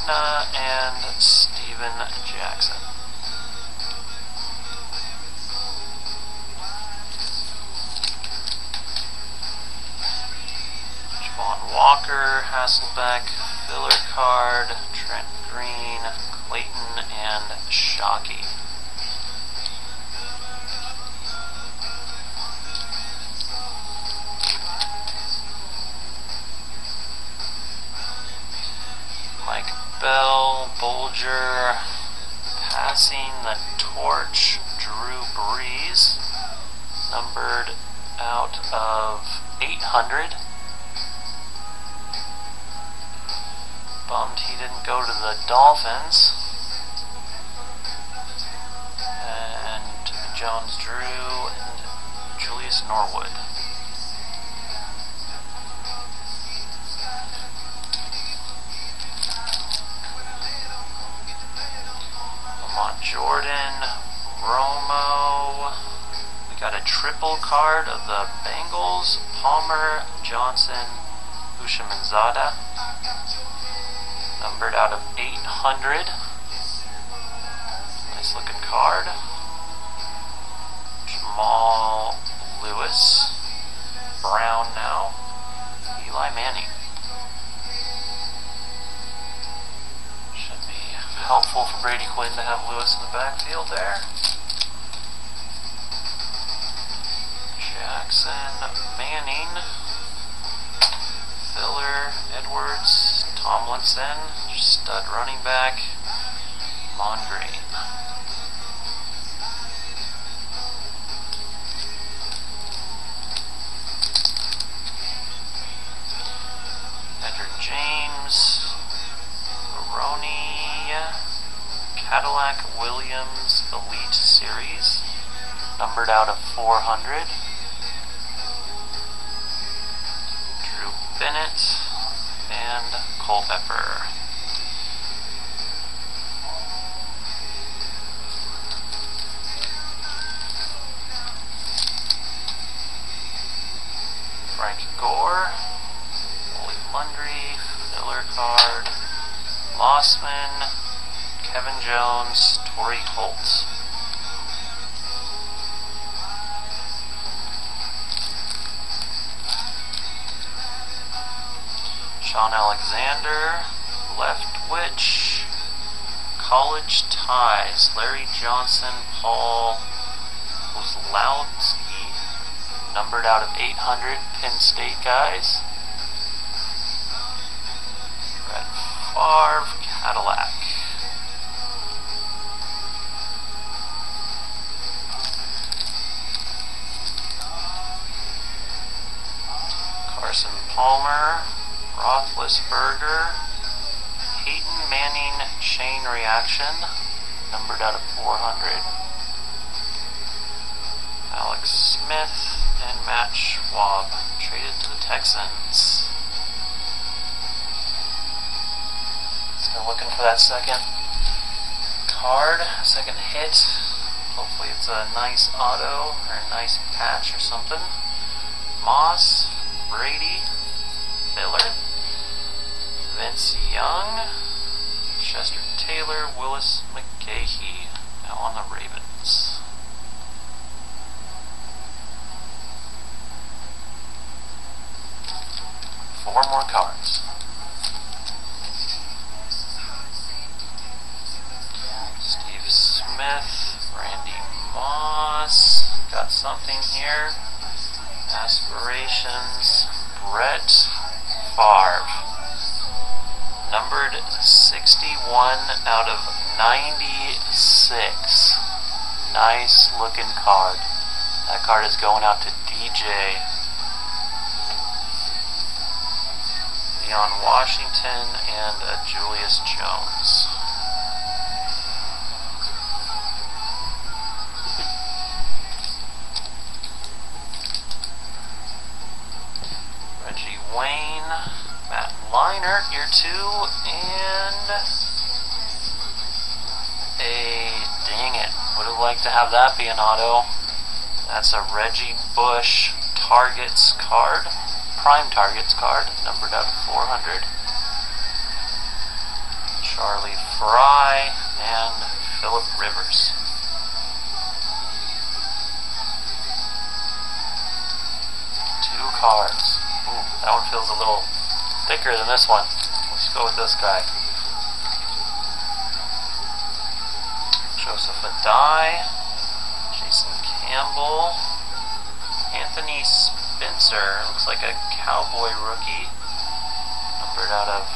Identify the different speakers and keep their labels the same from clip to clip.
Speaker 1: and Steven Jackson. Javon Walker, Hasselbeck, filler card, Trent Green, Clayton, and Shockey. Mike Bell, Bolger, passing the torch, Drew Brees, numbered out of 800. Bummed he didn't go to the Dolphins. And Jones Drew and Julius Norwood. Lamont Jordan, Romo. We got a triple card of the Bengals, Palmer, Johnson, Ushamanzada. Numbered out of 800. Nice looking card. Jamal Lewis. Brown now. Eli Manning. Should be helpful for Brady Quinn to have Lewis in the backfield there. Jackson, Manning. Filler, Edwards, Tomlinson, stud running back, Mongreen. Edric James, Baroni, Cadillac Williams Elite Series, numbered out of 400. Bennett, and Culpepper. Frank Gore, Wally Mundry, filler card, Mossman, Kevin Jones, Torrey Holt. Sean Alexander, Left Witch, College Ties, Larry Johnson, Paul Kozlowski, numbered out of 800, Penn State guys. Brett Favre, Cadillac. Carson Palmer, Roethlisberger, Peyton Manning Chain Reaction, numbered out of 400. Alex Smith and Matt Schwab, traded to the Texans. Still looking for that second card, second hit. Hopefully it's a nice auto or a nice patch or something. Moss, Brady, filler. Vince Young, Chester Taylor, Willis McGahee, now on the Ravens. Four more cards. Steve Smith, Randy Moss, got something here. Aspirations, Brett Favre. Numbered 61 out of 96. Nice looking card. That card is going out to DJ. Leon Washington and Julius Jones. Reggie Wayne, Matt Leinart, year 2, and dang it, would have liked to have that be an auto. That's a Reggie Bush Targets card, Prime Targets card, numbered out of 400. Charlie Fry, and Phillip Rivers. Two cards. Ooh, that one feels a little thicker than this one. Let's go with this guy. Joseph Adai, Jason Campbell, Anthony Spencer, looks like a Cowboy rookie, numbered out of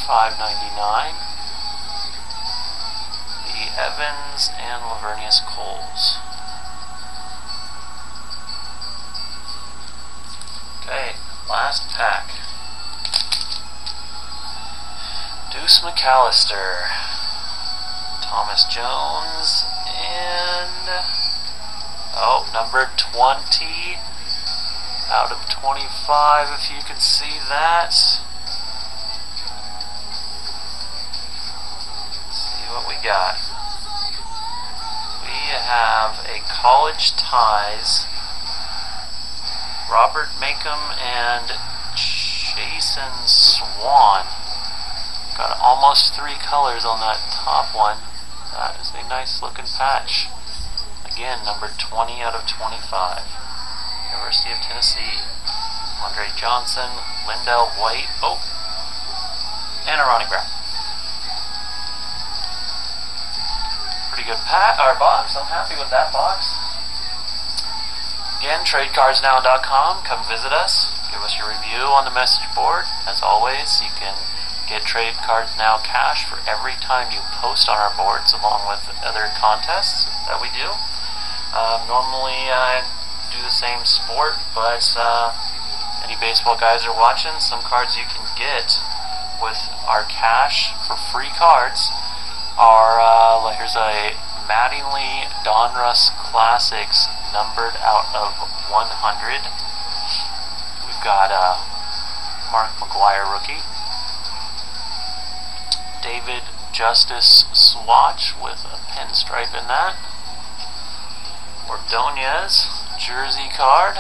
Speaker 1: 599. The Evans and Lavernius Coles. Okay, last pack. Deuce McAllister, Thomas Jones, and number 20 out of 25, if you can see that. Let's see what we got. We have a College Ties, Robert Makem and Jason Swan. Got almost 3 colors on that top one. That is a nice looking patch. Again, number 20 out of 25. University of Tennessee. Andre Johnson, Lindell White, and a Ronnie Brown. Pretty good box. I'm happy with that box. Again, TradeCardsNow.com. Come visit us. Give us your review on the message board. As always, you can get Trade Cards Now cash for every time you post on our boards, along with other contests that we do. Normally I do the same sport, but any baseball guys are watching, some cards you can get with our cash for free cards are, here's a Mattingly Donruss Classics numbered out of 100. We've got a Mark McGuire rookie, David Justice swatch with a pinstripe in that, Ordonez jersey card,